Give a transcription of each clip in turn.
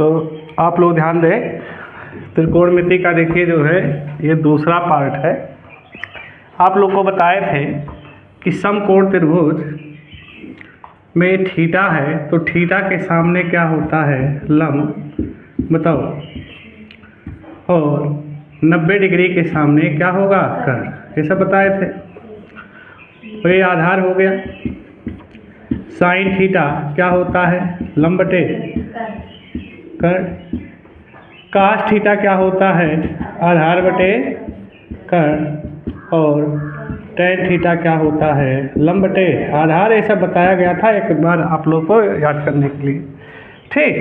तो आप लोग ध्यान दें, त्रिकोणमिति का देखिए जो है ये दूसरा पार्ट है। आप लोग को बताए थे कि समकोण त्रिभुज में थीटा है तो थीटा के सामने क्या होता है, लंब, बताओ, और 90 डिग्री के सामने क्या होगा, कर्ण, ये सब बताए थे। तो ये आधार हो गया। साइन थीटा क्या होता है, लंब बटे कर्ण। कास थीटा क्या होता है, आधार बटे कर्ण। और टेन थीटा क्या होता है, लंब बटे आधार। ये सब बताया गया था, एक बार आप लोग को याद करने के लिए। ठीक,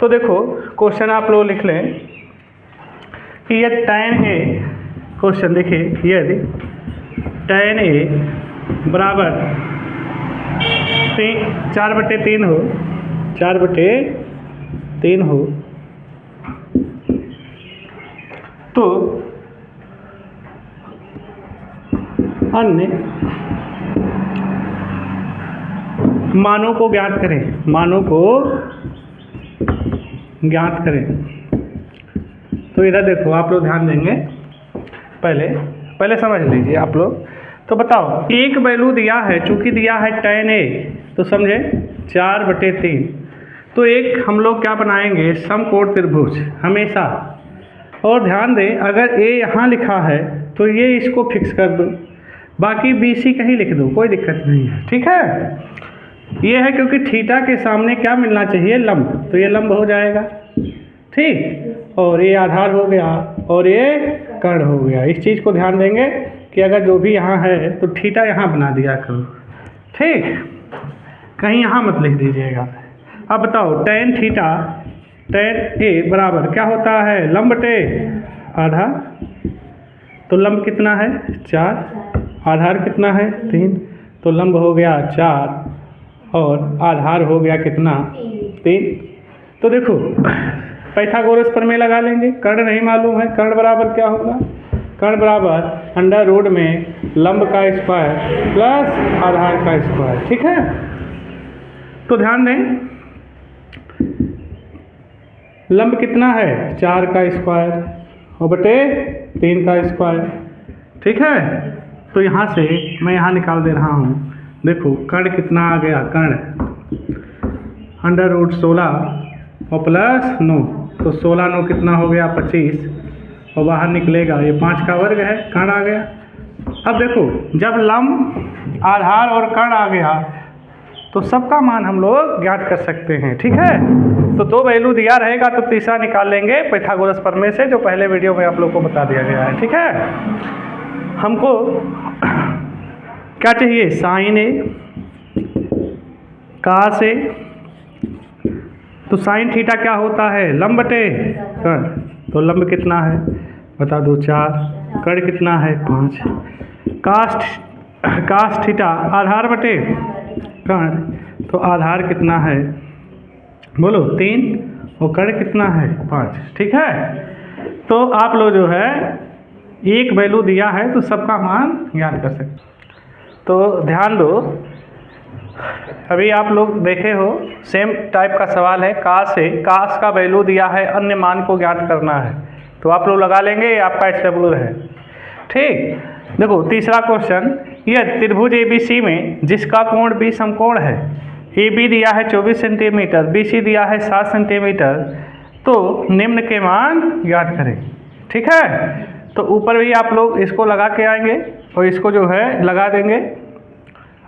तो देखो क्वेश्चन आप लोग लिख लें कि ये tan ए, क्वेश्चन देखिए, यदि tan ए बराबर 4/3 हो, 4/3 हो, तो अन्य मानों को ज्ञात करें, मानों को ज्ञात करें। तो इधर देखो आप लोग ध्यान देंगे, पहले समझ लीजिए आप लोग। तो बताओ, एक वैल्यू दिया है, चूंकि दिया है tan ए, तो समझे 4/3। तो एक हम लोग क्या बनाएंगे, समकोण त्रिभुज हमेशा। और ध्यान दें, अगर ए यहाँ लिखा है तो ये इसको फिक्स कर दो, बाकी BC कहीं लिख दो, कोई दिक्कत नहीं है। ठीक है, ये है क्योंकि थीटा के सामने क्या मिलना चाहिए, लंब, तो ये लंब हो जाएगा। ठीक, और ये आधार हो गया और ये कर्ण हो गया। इस चीज़ को ध्यान देंगे कि अगर जो भी यहाँ है तो थीटा यहाँ बना दिया करो। ठीक, कहीं यहाँ मत लिख दीजिएगा। अब बताओ, tan थीटा, tan ए बराबर क्या होता है, लंब बटे आधार। तो लंब कितना है, 4, आधार कितना है, 3, तो लंब हो गया 4 और आधार हो गया कितना, 3। तो देखो पाइथागोरस प्रमेय लगा लेंगे, कर्ण नहीं मालूम है, कर्ण बराबर क्या होगा, कर्ण बराबर अंडर रूट में लंब का स्क्वायर प्लस आधार का स्क्वायर। ठीक है, तो ध्यान दें, लंब कितना है, 4 का स्क्वायर और बटे 3 का स्क्वायर। ठीक है, तो यहाँ से मैं यहाँ निकाल दे रहा हूँ। देखो कर्ण कितना आ गया, कर्ण अंडर रूट 16 और प्लस 9, तो 16 9 कितना हो गया, 25, और बाहर निकलेगा ये 5 का वर्ग है, कर्ण आ गया। अब देखो, जब लंब, आधार और कर्ण आ गया तो सबका मान हम लोग ज्ञात कर सकते हैं। ठीक है, तो 2 वैल्यू दिया रहेगा तो तीसरा निकाल लेंगे पाइथागोरस प्रमेय से, जो पहले वीडियो में आप लोग को बता दिया गया है। ठीक है, हमको क्या चाहिए, साइन ए, कास ए। तो साइन थीटा क्या होता है, लंब बटे कर्ण। तो लंब कितना है बता दो, 4, कर्ण कितना है, 5। कास थीटा आधार बटे कर्ण, तो आधार कितना है, बोलो 3, और कर्ण कितना है, 5। ठीक है, तो आप लोग जो है एक वैल्यू दिया है तो सबका मान ज्ञात कर सकते। तो ध्यान दो, अभी आप लोग देखे हो सेम टाइप का सवाल है, कास है, कास का वैल्यू दिया है, अन्य मान को ज्ञात करना है, तो आप लोग लगा लेंगे, ये आपका SW है। ठीक, देखो तीसरा क्वेश्चन, यह त्रिभुज ABC में जिसका कोण B समकोण है, AB दिया है 24 सेंटीमीटर, BC दिया है 7 सेंटीमीटर, तो निम्न के मान ज्ञात करें। ठीक है, तो ऊपर भी आप लोग इसको लगा के आएंगे और इसको जो है लगा देंगे,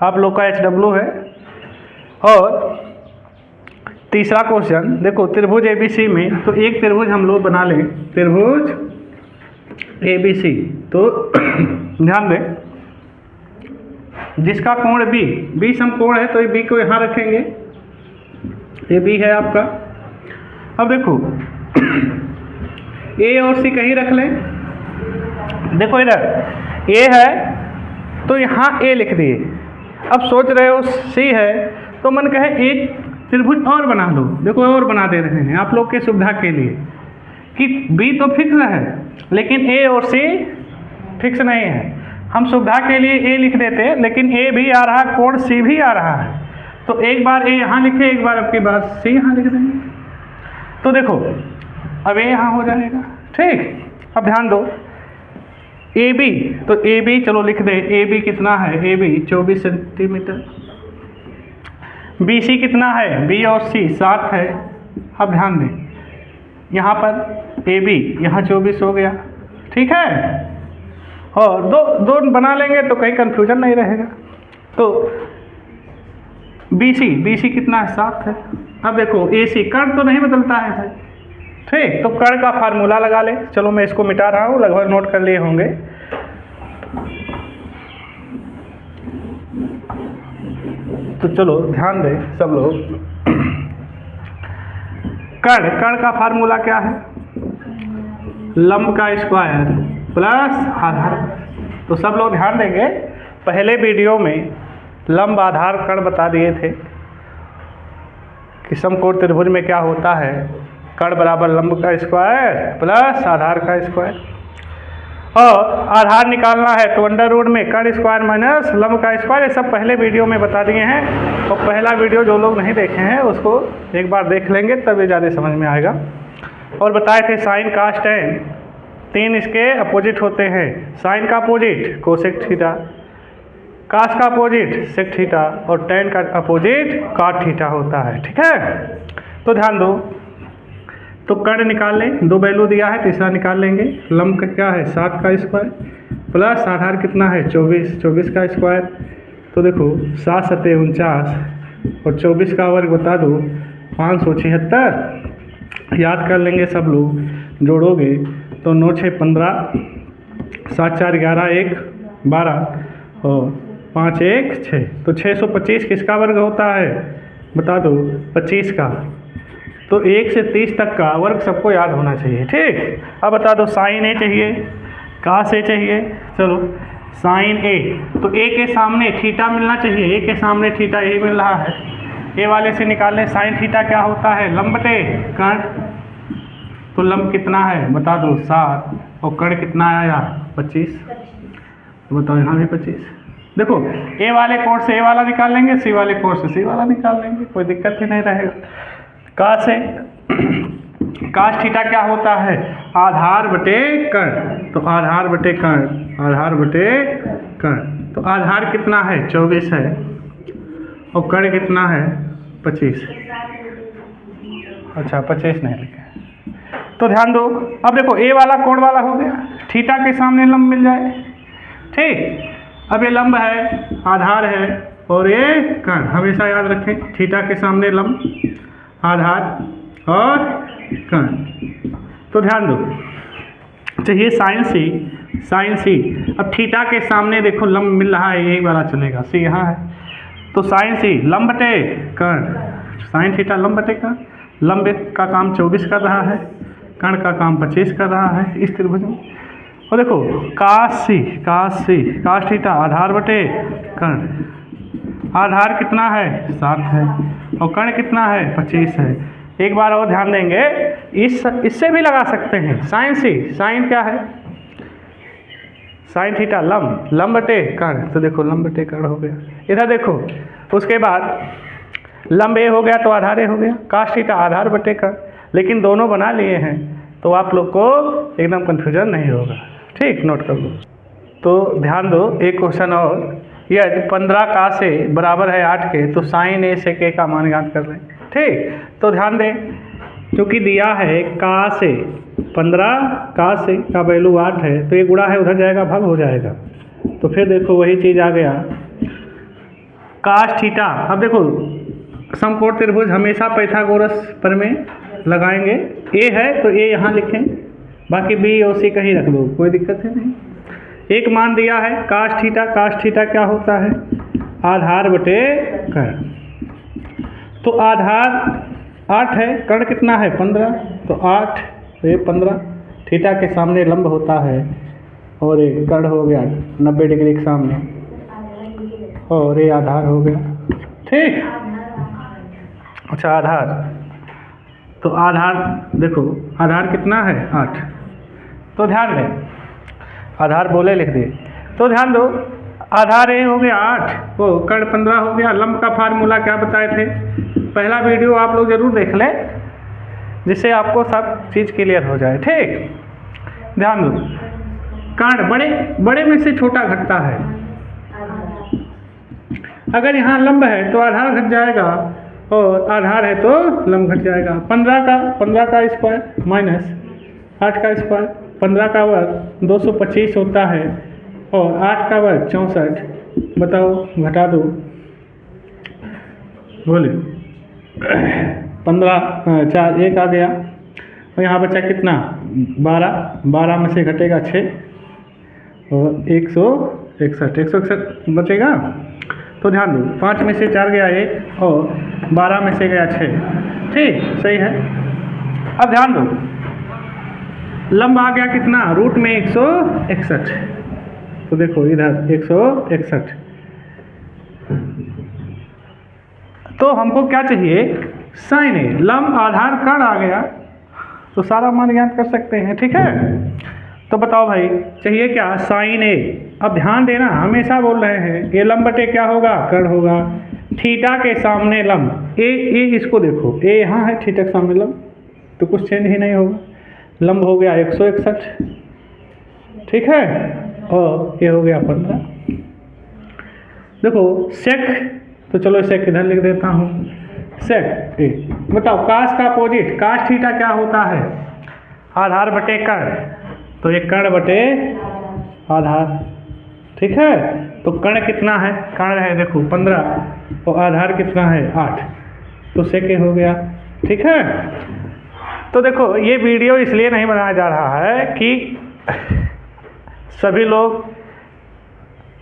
आप लोग का SW है। और तीसरा क्वेश्चन देखो, त्रिभुज ABC में, तो एक त्रिभुज हम लोग बना लें, त्रिभुज ABC। तो ध्यान दें, जिसका कोण B समकोण है, तो ये B को यहाँ रखेंगे, ये B है आपका। अब देखो A और C कहीं रख लें। देखो इधर A है तो यहाँ A लिख दिए। अब सोच रहे हो C है तो मन कहे एक त्रिभुज और बना लो। देखो और बना दे रहे हैं आप लोग के सुविधा के लिए कि B तो फिक्स है लेकिन A और C फिक्स नहीं है। हम सुविधा के लिए A लिख देते हैं, लेकिन A भी आ रहा है, कोण C भी आ रहा है, तो एक बार A यहाँ लिखे, एक बार आपकी बात C यहाँ लिख देंगे। तो देखो अब ये यहाँ हो जाएगा, ठीक। अब ध्यान दो ए बी, तो ए बी चलो लिख दे, ए बी कितना है, A B 24 centimetre. B C कितना है, बी और सी 7 है। अब ध्यान दें यहाँ पर ए बी यहाँ 24 हो गया, ठीक है। और दो बना लेंगे तो कहीं कंफ्यूजन नहीं रहेगा। तो बी सी कितना है, 7 है। अब देखो ए सी, कर्ण तो नहीं बदलता है भाई, ठीक। तो कर्ण का फार्मूला लगा ले। चलो मैं इसको मिटा रहा हूँ, लगभग नोट कर लिए होंगे। तो चलो ध्यान दें सब लोग, कर्ण का फार्मूला क्या है, लंब का स्क्वायर प्लस आधार। तो सब लोग ध्यान देंगे, पहले वीडियो में लंब आधार कर्ण बता दिए थे कि समकोण त्रिभुज में क्या होता है, कर्ण बराबर लंब का स्क्वायर प्लस आधार का स्क्वायर। और आधार निकालना है तो अंडर रूट में कर्ण स्क्वायर माइनस लंब का स्क्वायर। ये सब पहले वीडियो में बता दिए हैं, और पहला वीडियो जो लोग नहीं देखे हैं उसको एक बार देख लेंगे तब ये ज़्यादा समझ में आएगा। और बताए थे साइन कास टेन, 3 इसके अपोजिट होते हैं। साइन का अपोजिट कोसेक थीटा, कास का अपोजिट सेक थीटा, और टेन का अपोजिट कॉट थीटा होता है, ठीक है। तो ध्यान दो, तो कर्ण निकाल लें, 2 वैल्यू दिया है, तीसरा निकाल लेंगे। लंब का क्या है, 7 का स्क्वायर प्लस आधार कितना है, 24 का स्क्वायर। तो देखो 7 सते 49 और 24 का वर्ग बता दो 576। याद कर लेंगे सब लोग, जोड़ोगे तो 9 6 15, 7 4 11 1 12 और 5 1 6। तो 625 किसका वर्ग होता है, बता दो 25 का। तो 1 से 30 तक का वर्ग सबको याद होना चाहिए, ठीक। अब बता दो साइन ए चाहिए, कास ए चाहिए। चलो साइन ए, तो ए के सामने थीटा मिलना चाहिए, ए के सामने थीटा ए मिल रहा है, ए वाले से निकाल लें। साइन थीटा क्या होता है, लंब बटे कर्ण। तो लंब कितना है बता दो 7, और कर्ण कितना आया 25। तो बताओ यहाँ भी 25। देखो ए वाले कोण से ए वाला निकाल लेंगे, सी वाले कोण से सी वाला निकाल लेंगे, कोई दिक्कत ही नहीं रहेगा। कास है, कास थीटा क्या होता है, आधार बटे कर्ण। तो आधार बटे कर्ण, आधार बटे कर्ण। तो आधार कितना है 24 है, और कर्ण कितना है 25। अच्छा 25 नहीं लिखे, तो ध्यान दो। अब देखो ए वाला कोण वाला हो गया, थीटा के सामने लंब मिल जाए, ठीक। अब ये लंब है, आधार है, और ये कर्ण। हमेशा याद रखें, थीटा के सामने लंब, आधार और कर्ण। तो ध्यान दो, चाहिए साइन सी। अब थीटा के सामने देखो लंब मिल रहा है, यही वाला चलेगा, सी यहाँ है। तो साइन सी लंब बटे कर्ण, साइन थीटा लंब बटे कर्ण। लंब का काम 24 कर रहा है, कर्ण का काम 25 कर रहा है इस त्रिभुज में। और देखो कास थीटा आधार बटे कर्ण। आधार कितना है 7 है, और कर्ण कितना है 25 है। एक बार और ध्यान देंगे, इससे भी लगा सकते हैं। साइन क्या है, साइन थीटा लंब बटे कर्ण। तो देखो लंब बटे कर्ण हो गया, इधर देखो। उसके बाद लंब ए हो गया तो आधार ए हो गया, कास थीटा आधार बटे कर्ण। लेकिन दोनों बना लिए हैं तो आप लोग को एकदम कन्फ्यूजन नहीं होगा, ठीक। नोट कर लो। तो ध्यान दो, एक क्वेश्चन और, यदि 15 का से बराबर है 8 के, तो साइन ए से के का मान ज्ञात कर लें, ठीक। तो ध्यान दें, क्योंकि दिया है का से 15, का से का वैल्यू 8 है, तो ये गुणा है उधर जाएगा, भाग हो जाएगा। तो फिर देखो वही चीज़ आ गया, कास थीटा। अब देखो समकोण त्रिभुज हमेशा पाइथागोरस प्रमेय लगाएंगे। ए है तो ए यहाँ लिखें, बाकी बी और सी कहीं रख दो, कोई दिक्कत है नहीं। एक मान दिया है कास थीटा क्या होता है, आधार बटे कर्ण। तो आधार 8 है, कर्ण कितना है 15, तो 8 तो ये 15। थीटा के सामने लंब होता है, और ये कर्ण हो गया 90 डिग्री के सामने, और ये आधार हो गया, ठीक। अच्छा आधार, तो आधार देखो आधार कितना है 8। तो ध्यान दें, आधार बोले लिख दिए। तो ध्यान दो, आधार ए हो गया 8, वो कर्ण 15 हो गया। लंब का फार्मूला क्या बताए थे, पहला वीडियो आप लोग जरूर देख लें, जिससे आपको सब चीज़ क्लियर हो जाए। ठीक, ध्यान दो, कर्ण बड़े में से छोटा घटता है। अगर यहाँ लंब है तो आधार घट जाएगा, और आधार है तो लंब घट जाएगा। 15 का स्क्वायर माइनस 8 का स्क्वायर, 15 का वर्ग 225 होता है, और 8 का वर्ग 64। बताओ, घटा दो, बोले 15 4 1 आ गया, और यहाँ बचा कितना 12 में से घटेगा 6, और 161 बचेगा। तो ध्यान दो, 5 में से 4 गया 1, और 12 में से गया 6। ठीक, सही है। अब ध्यान दो, लंब आ गया कितना, रूट में 161। तो देखो इधर 161। तो हमको क्या चाहिए, साइन ए। लंब आधार कर्ण आ गया तो सारा मान ज्ञात कर सकते हैं। ठीक है, तो बताओ भाई चाहिए क्या, साइन ए। अब ध्यान देना, हमेशा बोल रहे हैं ये लंब बटे क्या होगा, कर्ण होगा। थीटा के सामने लंब ए, इसको देखो, ए यहाँ है, थीटा के सामने लंब, तो कुछ चेंज ही नहीं होगा। लंब हो गया 161, ठीक है, और ये हो गया 15। देखो सेक, तो चलो सेक इधर लिख देता हूँ, सेक ए। बताओ काश का अपोजिट, काश थीटा क्या होता है, आधार बटे कर्ण, तो ये कर्ण बटे आधार। ठीक है, तो कर्ण कितना है, कर्ण है देखो 15, और आधार कितना है 8, तो सेक ए हो गया। ठीक है, तो देखो ये वीडियो इसलिए नहीं बनाया जा रहा है कि सभी लोग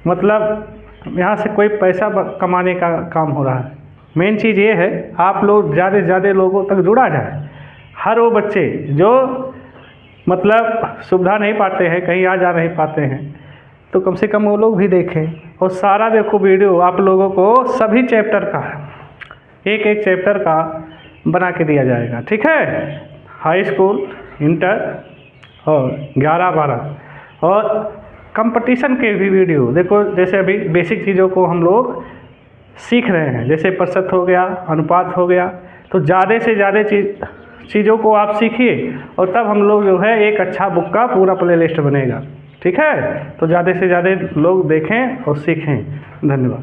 मतलब यहाँ से कोई पैसा कमाने का काम हो रहा है। मेन चीज़ ये है आप लोग ज़्यादा से ज़्यादा लोगों तक जुड़ा जाए। हर वो बच्चे जो मतलब सुविधा नहीं पाते हैं, कहीं आ जा नहीं पाते हैं, तो कम से कम वो लोग भी देखें। और सारा देखो वीडियो आप लोगों को सभी चैप्टर का, एक एक चैप्टर का बना के दिया जाएगा। ठीक है, हाई स्कूल, इंटर और 11-12 और कंपटीशन के भी वीडियो देखो। जैसे अभी बेसिक चीज़ों को हम लोग सीख रहे हैं, जैसे प्रतिशत हो गया, अनुपात हो गया, तो ज़्यादा से ज़्यादा चीज़ों को आप सीखिए, और तब हम लोग जो है एक अच्छा बुक का पूरा प्ले लिस्ट बनेगा। ठीक है, तो ज़्यादा से ज़्यादा लोग देखें और सीखें। धन्यवाद।